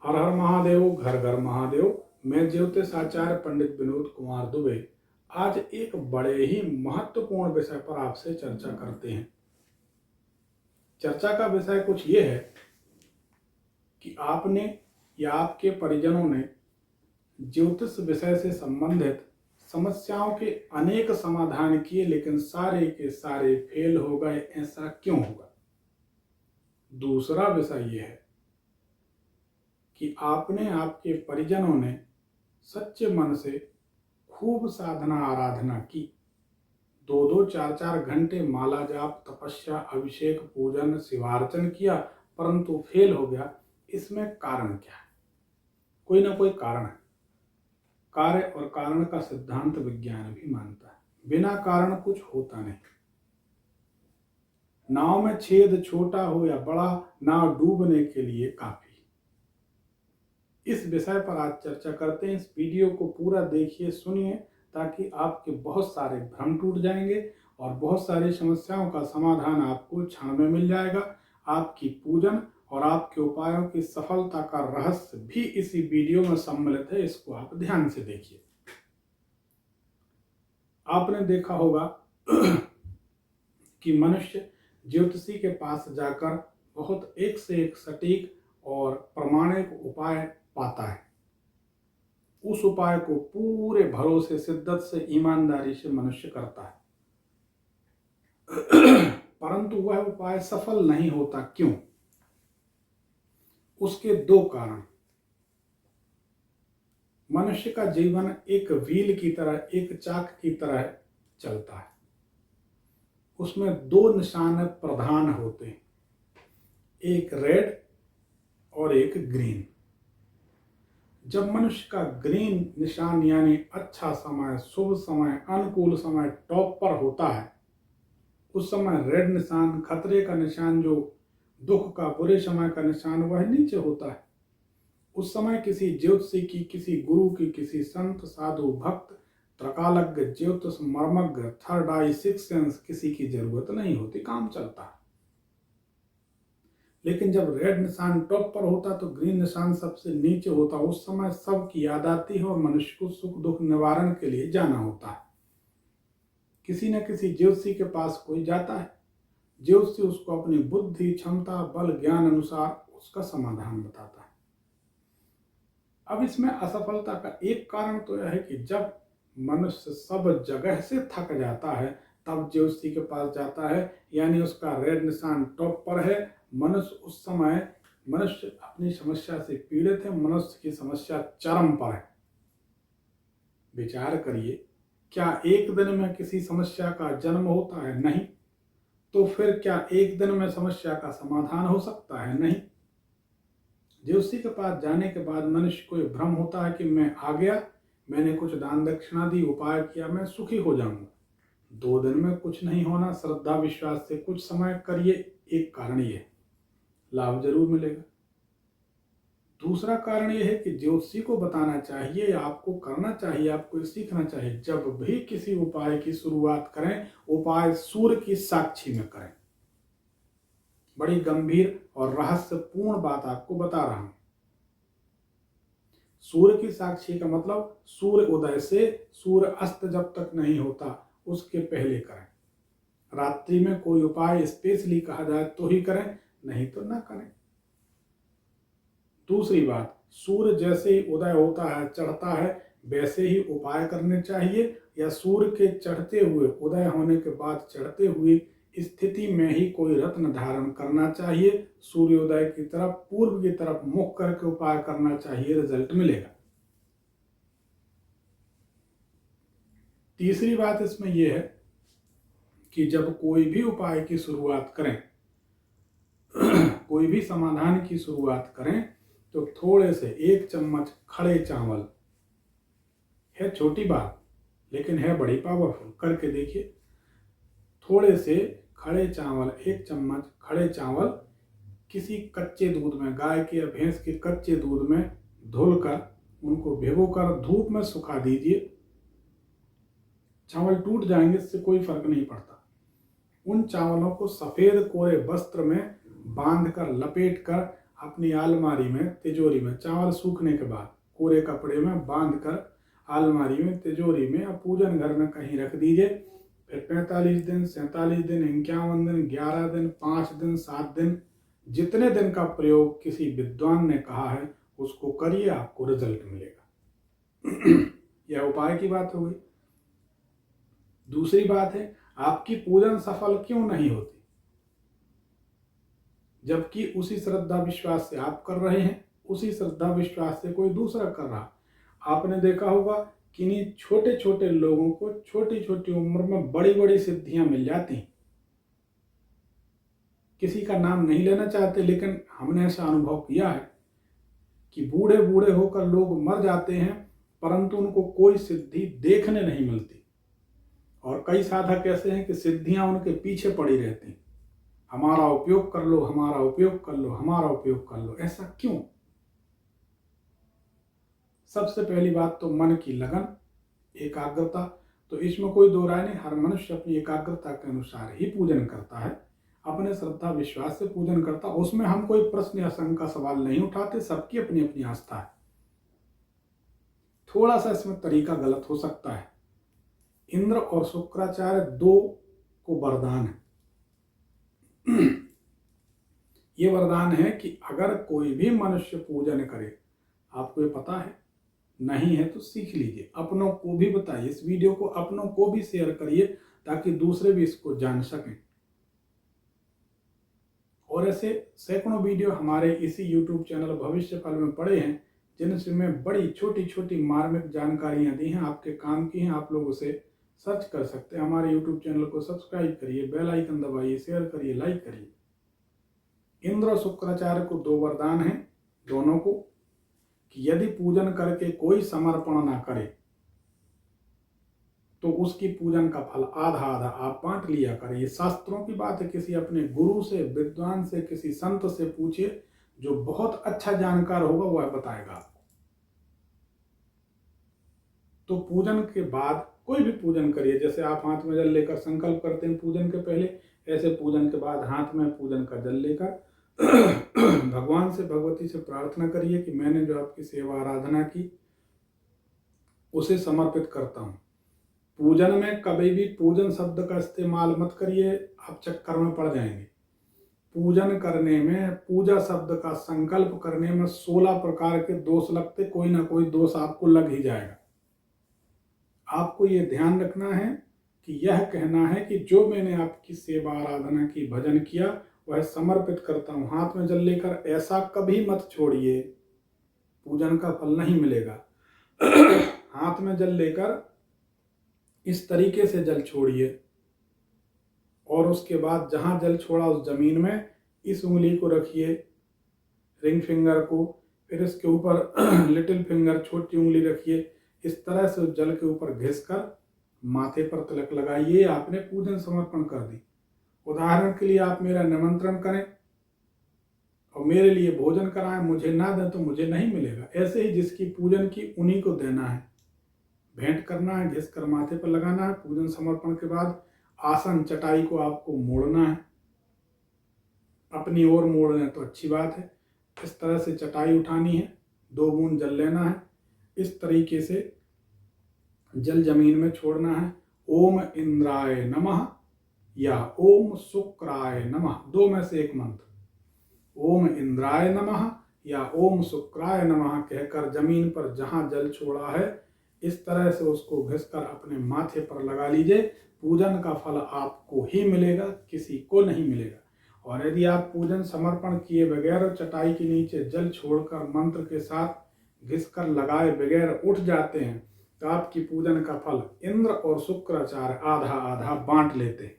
हर हर महादेव, घर घर महादेव। मैं ज्योतिष आचार्य पंडित विनोद कुमार दुबे आज एक बड़े ही महत्वपूर्ण विषय पर आपसे चर्चा करते हैं। चर्चा का विषय कुछ ये है कि आपने या आपके परिजनों ने ज्योतिष विषय से संबंधित समस्याओं के अनेक समाधान किए, लेकिन सारे के सारे फेल हो गए। ऐसा क्यों होगा? दूसरा विषय यह है कि आपने, आपके परिजनों ने सच्चे मन से खूब साधना आराधना की, 2-2, 4-4 घंटे माला जाप, तपस्या, अभिषेक, पूजन, शिवार्चन किया, परंतु फेल हो गया। इसमें कारण क्या है? कोई ना कोई कारण है। कार्य और कारण का सिद्धांत विज्ञान भी मानता है, बिना कारण कुछ होता नहीं। नाव में छेद छोटा हो या बड़ा, नाव डूबने के लिए काफी। इस विषय पर आज चर्चा करते हैं। इस वीडियो को पूरा देखिए, सुनिए, ताकि आपके बहुत सारे भ्रम टूट जाएंगे और बहुत सारी समस्याओं का समाधान आपको क्षण में मिल जाएगा। आपकी पूजन और आपके उपायों की सफलता का रहस्य भी इसी वीडियो में सम्मिलित है। इसको आप ध्यान से देखिए। आपने देखा होगा कि मनुष्य ज्योतिषी के पास जाकर बहुत एक से एक सटीक और प्रमाणिक उपाय पाता है। उस उपाय को पूरे भरोसे, शिद्दत से, ईमानदारी से मनुष्य करता है, परंतु वह उपाय सफल नहीं होता। क्यों? उसके दो कारण। मनुष्य का जीवन एक व्हील की तरह, एक चाक की तरह चलता है। उसमें दो निशान प्रधान होते हैं, एक रेड और एक ग्रीन। जब मनुष्य का ग्रीन निशान यानी अच्छा समय, शुभ समय, अनुकूल समय टॉप पर होता है, उस समय रेड निशान, खतरे का निशान, जो दुख का, बुरे समय का निशान, वह नीचे होता है। उस समय किसी ज्योतिषी की, किसी गुरु की, किसी संत, साधु, भक्त, त्रकालज्ञ, ज्योतिष मर्मज्ञ, थर्ड आई, सिक्स सेंस, किसी की जरूरत नहीं होती, काम चलता है। लेकिन जब रेड निशान टॉप पर होता तो ग्रीन निशान सबसे नीचे होता। उस समय सबकी याद आती है और मनुष्य को सुख दुख निवारण के लिए जाना होता है। किसी न किसी ज्योतिषी के पास कोई जाता है। ज्योतिषी उसको अपनी बुद्धि, क्षमता, बल, ज्ञान अनुसार उसका समाधान बताता है। अब इसमें असफलता का एक कारण तो यह है कि जब मनुष्य सब जगह से थक जाता है, तब ज्योतिषी के पास जाता है, यानी उसका रेड निशान टॉप पर है। मनुष्य उस समय, मनुष्य अपनी समस्या से पीड़ित है, मनुष्य की समस्या चरम पर है। विचार करिए, क्या एक दिन में किसी समस्या का जन्म होता है? नहीं। तो फिर क्या एक दिन में समस्या का समाधान हो सकता है? नहीं। ज्योतिषी के पास जाने के बाद मनुष्य को भ्रम होता है कि मैं आ गया, मैंने कुछ दान दक्षिणा दी, उपाय किया, मैं सुखी हो जाऊंगा। 2 दिन में कुछ नहीं होना। श्रद्धा विश्वास से कुछ समय करिए, एक कारण ये है, लाभ जरूर मिलेगा। दूसरा कारण यह है कि ज्योतिषी को बताना चाहिए या आपको करना चाहिए, आपको सीखना चाहिए, जब भी किसी उपाय की शुरुआत करें, उपाय सूर्य की साक्षी में करें। बड़ी गंभीर और रहस्यपूर्ण बात आपको बता रहा हूं। सूर्य की साक्षी का मतलब सूर्य उदय से सूर्य अस्त जब तक नहीं होता, उसके पहले करें। रात्रि में कोई उपाय स्पेशली कहा जाए तो ही करें, नहीं तो ना करें। दूसरी बात, सूर्य जैसे ही उदय होता है, चढ़ता है, वैसे ही उपाय करने चाहिए, या सूर्य के चढ़ते हुए, उदय होने के बाद चढ़ते हुए स्थिति में ही कोई रत्न धारण करना चाहिए। सूर्योदय की तरफ, पूर्व की तरफ मुख करके उपाय करना चाहिए, रिजल्ट मिलेगा। तीसरी बात इसमें यह है कि जब कोई भी उपाय की शुरुआत करें, कोई भी समाधान की शुरुआत करें, तो थोड़े से 1 चम्मच खड़े चावल, है छोटी बात लेकिन है बड़ी पावरफुल, करके देखिए। थोड़े से खड़े चावल, 1 चम्मच खड़े चावल किसी कच्चे दूध में, गाय के या भैंस के कच्चे दूध में धुलकर, उनको भिगोकर धूप में सुखा दीजिए। चावल टूट जाएंगे, इससे कोई फर्क नहीं पड़ता। उन चावलों को सफेद कोरे वस्त्र में बांधकर, लपेटकर अपनी अलमारी में, तिजोरी में, चावल सूखने के बाद कोरे कपड़े में बांध कर अलमारी में, तिजोरी में या पूजन घर में कहीं रख दीजिए। फिर 45 दिन, 47 दिन, 51 दिन, 11 दिन, 5 दिन, 7 दिन, जितने दिन का प्रयोग किसी विद्वान ने कहा है उसको करिए, आपको रिजल्ट मिलेगा। यह उपाय की बात हो गई। दूसरी बात है, आपकी पूजन सफल क्यों नहीं होती, जबकि उसी श्रद्धा विश्वास से आप कर रहे हैं, उसी श्रद्धा विश्वास से कोई दूसरा कर रहा। आपने देखा होगा कि इन्हीं छोटे छोटे लोगों को छोटी छोटी उम्र में बड़ी बड़ी सिद्धियां मिल जाती हैं। किसी का नाम नहीं लेना चाहते, लेकिन हमने ऐसा अनुभव किया है कि बूढ़े बूढ़े होकर लोग मर जाते हैं परंतु उनको कोई सिद्धि देखने नहीं मिलती। और कई साधक ऐसे हैं कि सिद्धियां उनके पीछे पड़ी रहती, हमारा उपयोग कर लो, हमारा उपयोग कर लो, हमारा उपयोग कर लो। ऐसा क्यों? सबसे पहली बात तो मन की लगन, एकाग्रता। तो इसमें कोई दो राय नहीं, हर मनुष्य अपनी एकाग्रता के अनुसार ही पूजन करता है, अपने श्रद्धा विश्वास से पूजन करता। उसमें हम कोई प्रश्न या शंका सवाल नहीं उठाते, सबकी अपनी अपनी आस्था है। थोड़ा सा इसमें तरीका गलत हो सकता है। इंद्र और शुक्राचार्य दो को वरदान है। ये वरदान है कि अगर कोई भी मनुष्य पूजन करे, आपको ये पता है, नहीं है तो सीख लीजिए, अपनों को भी बताइए, इस वीडियो को अपनों को भी शेयर करिए ताकि दूसरे भी इसको जान सकें। और ऐसे सैकड़ों वीडियो हमारे इसी YouTube चैनल भविष्य फल में पड़े हैं, जिनमें बड़ी छोटी छोटी मार्मिक जानकारियां दी हैं, आपके काम की हैं। आप लोग उसे सर्च कर सकते हैं। हमारे YouTube चैनल को सब्सक्राइब करिए, बेल आइकन दबाइए, शेयर करिए, लाइक करिए। इंद्र और शुक्राचार्य को दो वरदान हैं दोनों को, कि यदि पूजन करके कोई समर्पण ना करे तो उसकी पूजन का फल आधा आधा आप बांट लिया करें। ये शास्त्रों की बात है, किसी अपने गुरु से, विद्वान से, किसी संत से पूछिए, जो बहुत अच्छा जानकार होगा वह बताएगा आपको। तो पूजन के बाद कोई भी पूजन करिए, जैसे आप हाथ में जल लेकर संकल्प करते हैं पूजन के पहले, ऐसे पूजन के बाद हाथ में पूजन का जल लेकर भगवान से, भगवती से प्रार्थना करिए कि मैंने जो आपकी सेवा आराधना की उसे समर्पित करता हूँ। पूजन में कभी भी पूजन शब्द का इस्तेमाल मत करिए, आप चक्कर में पड़ जाएंगे। पूजन करने में, पूजा शब्द का संकल्प करने में 16 प्रकार के दोष लगते, कोई ना कोई दोष आपको लग ही जाएगा। आपको ये ध्यान रखना है कि यह कहना है कि जो मैंने आपकी सेवा आराधना की, भजन किया, वह समर्पित करता हूँ, हाथ में जल लेकर, ऐसा कभी मत छोड़िए, पूजन का फल नहीं मिलेगा। हाथ में जल लेकर इस तरीके से जल छोड़िए और उसके बाद जहां जल छोड़ा उस जमीन में इस उंगली को रखिए, रिंग फिंगर को, फिर इसके ऊपर लिटिल फिंगर, छोटी उंगली रखिए। इस तरह से उस जल के ऊपर घिसकर माथे पर तिलक लगाइए, आपने पूजन समर्पण कर दी। उदाहरण के लिए आप मेरा निमंत्रण करें और मेरे लिए भोजन कराएं, मुझे ना दें तो मुझे नहीं मिलेगा। ऐसे ही जिसकी पूजन की उन्हीं को देना है, भेंट करना है, घिसकर माथे पर लगाना है। पूजन समर्पण के बाद आसन, चटाई को आपको मोड़ना है, अपनी ओर मोड़ लें तो अच्छी बात है। इस तरह से चटाई उठानी है, 2 बूंद जल लेना है, इस तरीके से जल जमीन में छोड़ना है। ओम इंद्राय नमः या ओम शुक्राय नमः, दो में से एक मंत्र, ओम इंद्राय नमः या ओम शुक्राय नमः कहकर जमीन पर जहां जल छोड़ा है इस तरह से उसको घिसकर अपने माथे पर लगा लीजिए। पूजन का फल आपको ही मिलेगा, किसी को नहीं मिलेगा। और यदि आप पूजन समर्पण किए बगैर चटाई के नीचे जल छोड़कर मंत्र के साथ घिसकर लगाए बगैर उठ जाते हैं तो आपकी पूजन का फल इंद्र और शुक्राचार्य आधा आधा बांट लेते हैं,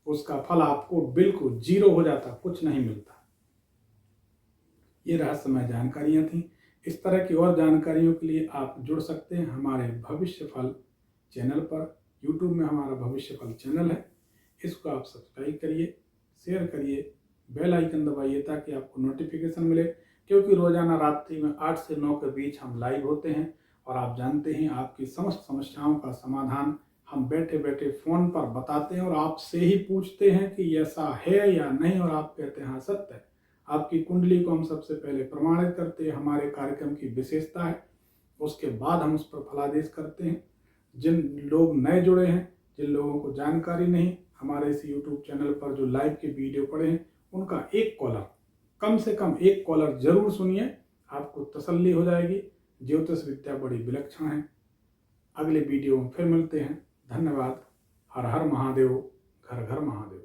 उसका फल आपको बिल्कुल 0 हो जाता, कुछ नहीं मिलता। ये रहस्यमय जानकारियां थी। इस तरह की और जानकारियों के लिए आप जुड़ सकते हैं हमारे भविष्य फल चैनल पर। YouTube में हमारा भविष्य फल चैनल है, इसको आप सब्सक्राइब करिए, शेयर करिए, बेल आइकन दबाइए ताकि आपको नोटिफिकेशन मिले, क्योंकि रोजाना रात्रि में 8 से 9 के बीच हम लाइव होते हैं। और आप जानते हैं आपकी समस्त समस्याओं का समाधान हम बैठे बैठे फ़ोन पर बताते हैं और आपसे ही पूछते हैं कि ऐसा है या नहीं, और आप कहते हैं हाँ सत्य है। आपकी कुंडली को हम सबसे पहले प्रमाणित करते हैं, हमारे कार्यक्रम की विशेषता है। उसके बाद हम उस पर फलादेश करते हैं। जिन लोग नए जुड़े हैं, जिन लोगों को जानकारी नहीं, हमारे इस यूट्यूब चैनल पर जो लाइव के वीडियो पड़े हैं, उनका एक कॉलर, कम से कम एक कॉलर जरूर सुनिए, आपको तसल्ली हो जाएगी। ज्योतिष विद्या बड़ी विलक्षण है। अगले वीडियो में फिर मिलते हैं। धन्यवाद। हर हर महादेव, घर घर महादेव।